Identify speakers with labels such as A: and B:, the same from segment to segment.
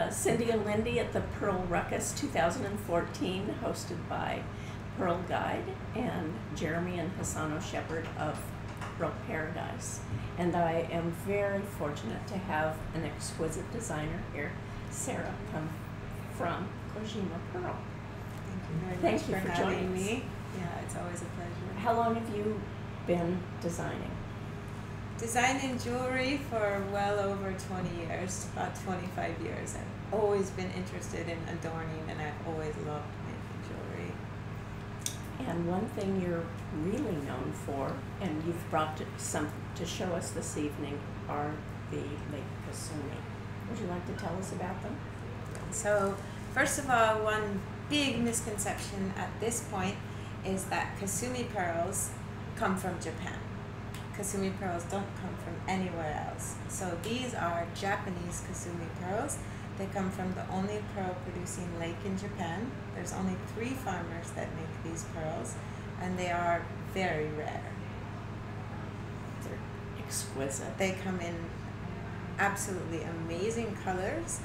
A: Cynde and Wendy at the Pearl Ruckus 2014, hosted by Pearl Guide and Jeremy and Hasano Shepherd of Pearl Paradise. And I am very fortunate to have an exquisite designer here, Sarah, come from Kojima Pearl.
B: Thank you very much for
A: joining
B: having
A: me.
B: me. Yeah, it's always a pleasure.
A: How long have you been designing?
B: Designing jewelry for well over 20 years, about 25 years. I've always been interested in adorning, and I've always loved making jewelry.
A: And one thing you're really known for, and you've brought some to show us this evening, are the Lake Kasumi. Would you like to tell us about them?
B: So, first of all, one big misconception at this point is that Kasumi pearls come from Japan. Kasumi pearls don't come from anywhere else. So these are Japanese Kasumi pearls. They come from the only pearl producing lake in Japan. There's only 3 farmers that make these pearls, and they are very rare.
A: They're exquisite.
B: They come in absolutely amazing colors.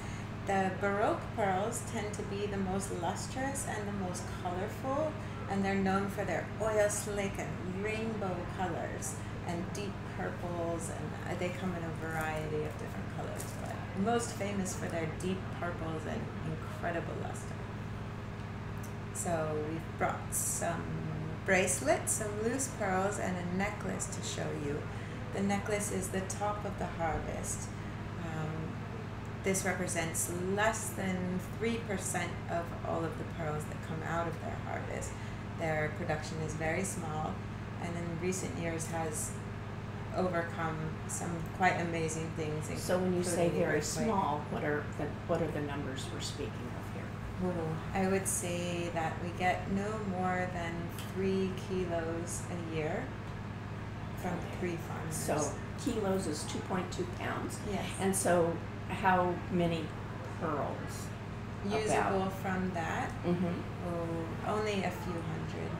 B: The Baroque pearls tend to be the most lustrous and the most colorful, and they're known for their oil slick and rainbow colors and deep purples, and they come in a variety of different colors, but most famous for their deep purples and incredible luster. So we've brought some bracelets, some loose pearls, and a necklace to show you. The necklace is the top of the harvest. This represents less than 3% of all of the pearls that come out of their harvest. Their production is very small, and in recent years has overcome some quite amazing things.
A: So when you say very small, what are the numbers we're speaking of here?
B: I would say that we get no more than 3 kilos a year from 3 farmers.
A: So kilos is 2.2 pounds.
B: Yes.
A: And so how many pearls?
B: Usable from that?
A: Mm-hmm.
B: Only a few hundred.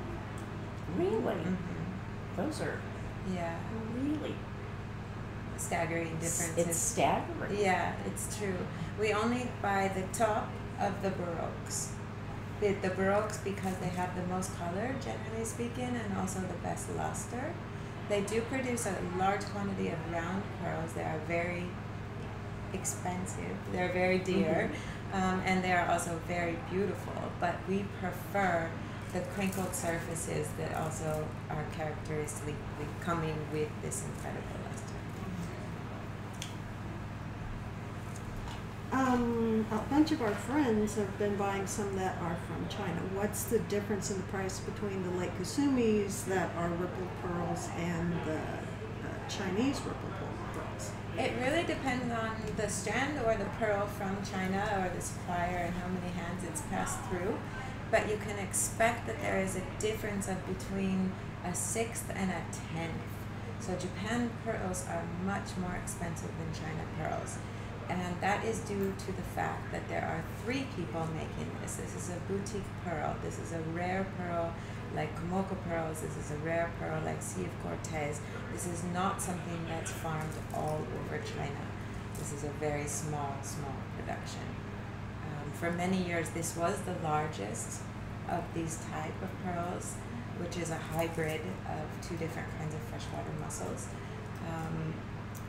A: Really?
B: Mm-hmm.
A: Those are really
B: staggering differences.
A: It's staggering.
B: Yeah, it's true. We only buy the top of the Baroques. The Baroques because they have the most color, generally speaking, and also the best luster. They do produce a large quantity of round pearls. They are very expensive. They're very dear, and they are also very beautiful. But we prefer the crinkled surfaces that also are characteristically coming with this incredible luster.
C: A bunch of our friends have been buying some that are from China. What's the difference in the price between the Lake Kasumis that are rippled pearls and the Chinese rippled pearls?
B: It really depends on the strand or the pearl from China or the supplier and how many hands it's passed through. But you can expect that there is a difference of between a 1/6 and a 1/10. So Japan pearls are much more expensive than China pearls. And that is due to the fact that there are 3 people making this. This is a boutique pearl. This is a rare pearl like Komoko pearls. This is a rare pearl like Sea of Cortez. This is not something that's farmed all over China. This is a very small production. For many years, this was the largest of these type of pearls, which is a hybrid of 2 different kinds of freshwater mussels.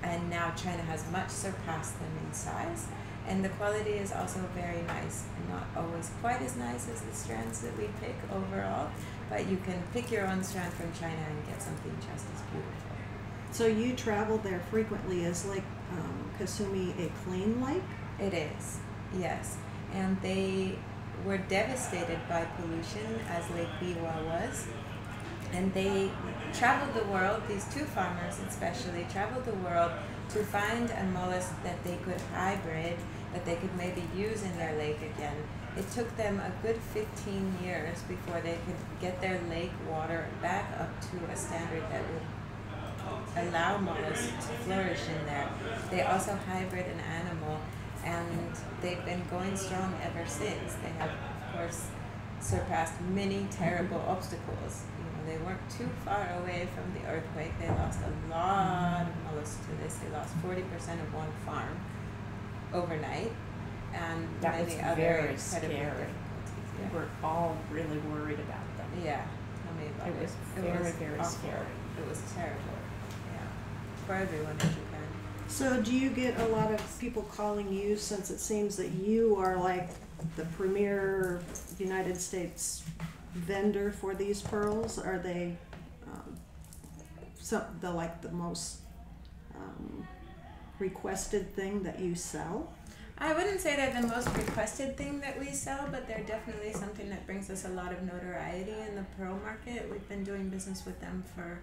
B: And now China has much surpassed them in size, and the quality is also very nice, and not always quite as nice as the strands that we pick overall, but you can pick your own strand from China and get something just as beautiful.
C: So you travel there frequently. Is Lake Kasumi a clean lake?
B: It is, yes. And they were devastated by pollution, as Lake Biwa was. And they traveled the world, these 2 farmers especially, traveled the world to find a mollusk that they could hybrid, that they could maybe use in their lake again. It took them a good 15 years before they could get their lake water back up to a standard that would allow mollusks to flourish in there. They also hybrid an animal, and they've been going strong ever since. They have, of course, surpassed many terrible obstacles. They weren't too far away from the earthquake. They lost a lot of mollusks to this. They lost 40% of one farm overnight. and
A: That was
B: many other
A: very
B: incredible
A: scary.
B: difficulties.
A: We
B: Yeah.
A: were all really worried about them.
B: Yeah, tell me about it.
A: It was very
B: awful.
A: scary.
B: It was terrible. Yeah, for everyone in Japan.
C: So do you get a lot of people calling you, since it seems that you are like the premier United States vendor for these pearls? Are they the most requested thing that you sell?
B: I wouldn't say they're the most requested thing that we sell, but they're definitely something that brings us a lot of notoriety in the pearl market. We've been doing business with them for,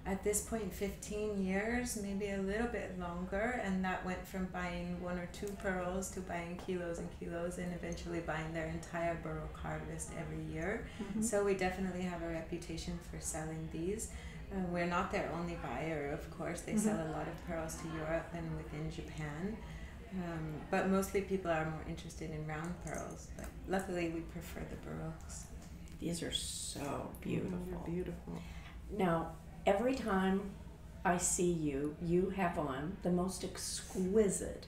B: at this point, 15 years, maybe a little bit longer, and that went from buying 1 or 2 pearls to buying kilos and kilos, and eventually buying their entire baroque harvest every year.
C: Mm-hmm.
B: So we definitely have a reputation for selling these. We're not their only buyer, of course. They sell a lot of pearls to Europe and within Japan. But mostly people are more interested in round pearls. But luckily we prefer the baroques.
A: These are so beautiful.
C: They're beautiful.
A: Now, every time I see you, you have on the most exquisite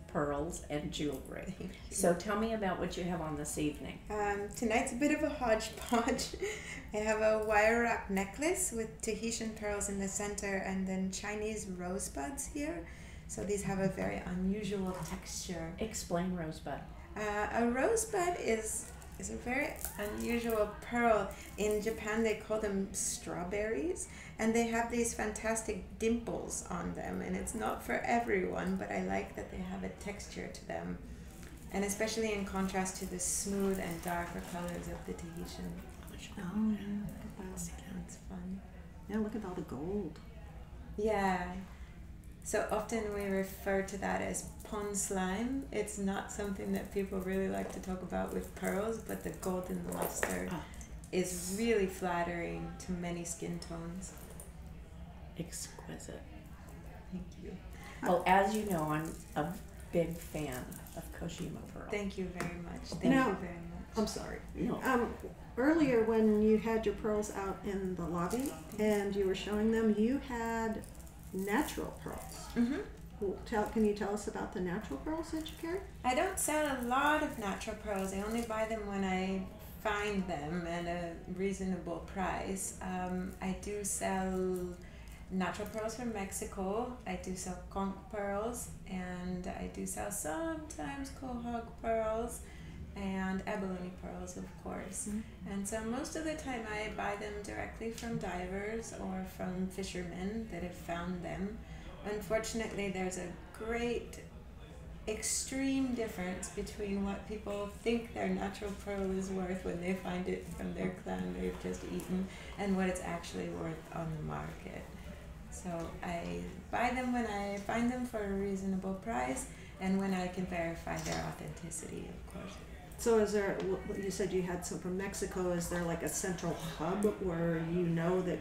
A: pearls and jewelry. So tell me about what you have on this evening.
B: Tonight's a bit of a hodgepodge. I have a wire wrap necklace with Tahitian pearls in the center and then Chinese rosebuds here. So these have a very unusual texture.
A: Explain rosebud.
B: A rosebud is a very unusual pearl. In Japan they call them strawberries, and they have these fantastic dimples on them, and it's not for everyone, but I like that they have a texture to them, and especially in contrast to the smooth and darker colors of the Tahitian.
C: Oh, yeah, look at that.
B: It's fun.
C: Yeah, look at all the gold.
B: Yeah. So often we refer to that as pond slime. It's not something that people really like to talk about with pearls, but the golden luster is really flattering to many skin tones.
A: Exquisite.
B: Thank you.
A: Well, as you know, I'm a big fan of Kojima pearl.
B: Thank you very much. Thank
C: Now-
B: you very much.
C: I'm sorry.
A: No.
C: Earlier when you had your pearls out in the lobby and you were showing them, you had natural pearls.
B: Mm-hmm.
C: Well, can you tell us about the natural pearls that you carry?
B: I don't sell a lot of natural pearls. I only buy them when I find them at a reasonable price. I do sell natural pearls from Mexico. I do sell conch pearls, and I do sell sometimes quahog pearls and abalone pearls, of course.
C: Mm-hmm.
B: And so most of the time I buy them directly from divers or from fishermen that have found them. Unfortunately, there's a great extreme difference between what people think their natural pearl is worth when they find it from their clan they've just eaten and what it's actually worth on the market. So I buy them when I find them for a reasonable price and when I can verify their authenticity, of course.
C: So is there, you said you had some from Mexico, is there like a central hub where you know that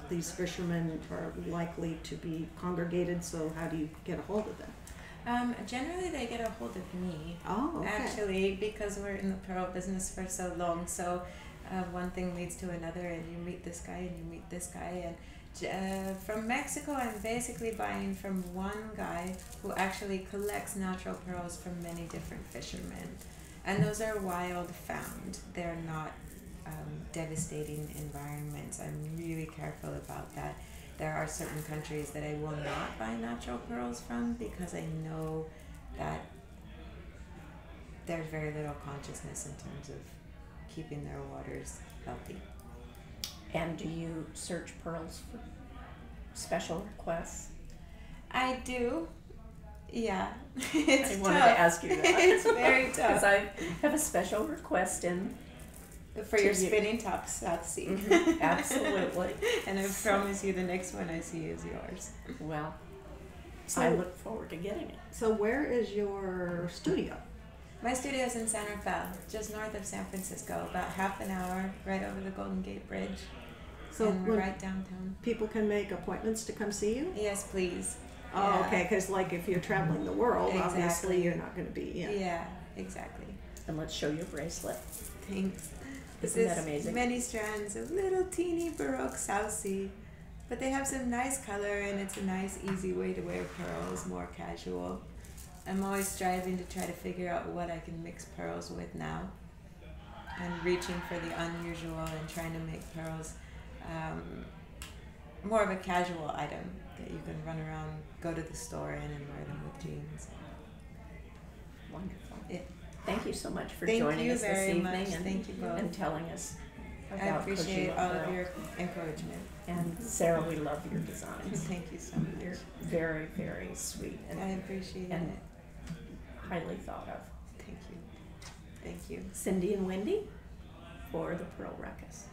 C: these fishermen are likely to be congregated, so how do you get a hold of them?
B: Generally they get a hold of me.
C: Oh, okay.
B: Actually, because we're in the pearl business for so long, so one thing leads to another and you meet this guy and you meet this guy. And from Mexico, I'm basically buying from one guy who actually collects natural pearls from many different fishermen. And those are wild found. They're not devastating environments. I'm really careful about that. There are certain countries that I will not buy natural pearls from because I know that there's very little consciousness in terms of keeping their waters healthy.
A: And do you search pearls for special requests?
B: I do. Yeah.
A: I
B: It's
A: wanted
B: tough.
A: to ask you that.
B: It's very
A: Because
B: tough.
A: I have a special request in.
B: For your
A: to you.
B: spinning top South Sea.
A: Absolutely.
B: And I promise you the next one I see is yours.
A: Well,
C: So-
A: I look forward to getting it.
C: So where is your studio?
B: My studio's in San Rafael, just north of San Francisco, about half an hour right over the Golden Gate Bridge.
C: So
B: And we're
C: when
B: right downtown.
C: people can make appointments to come see you?
B: Yes, please.
C: Oh,
B: Yeah.
C: okay, because like if you're traveling the world, obviously
B: Exactly.
C: you're not going to be,
B: Yeah, exactly.
A: And let's show your bracelet.
B: Thanks.
A: Isn't that amazing?
B: Many strands of little teeny Baroque South Sea. But they have some nice color and it's a nice, easy way to wear pearls, more casual. I'm always striving to try to figure out what I can mix pearls with now, and reaching for the unusual and trying to make pearls more of a casual item that you can run around, go to the store in and wear them with jeans.
A: Wonderful.
B: Yeah.
A: Thank you so much for
B: Thank
A: joining
B: you
A: us this
B: very
A: evening
B: much.
A: and,
B: Thank you both.
A: and telling us about
B: I appreciate
A: Kojima
B: all
A: Pearl.
B: of your encouragement.
A: And Sarah, we love your designs.
B: Thank you so much.
A: You're very, very sweet and,
B: I appreciate
A: and
B: it.
A: highly thought of.
B: Thank you. Thank you.
A: Cynde and Wendy for the Pearl Ruckus.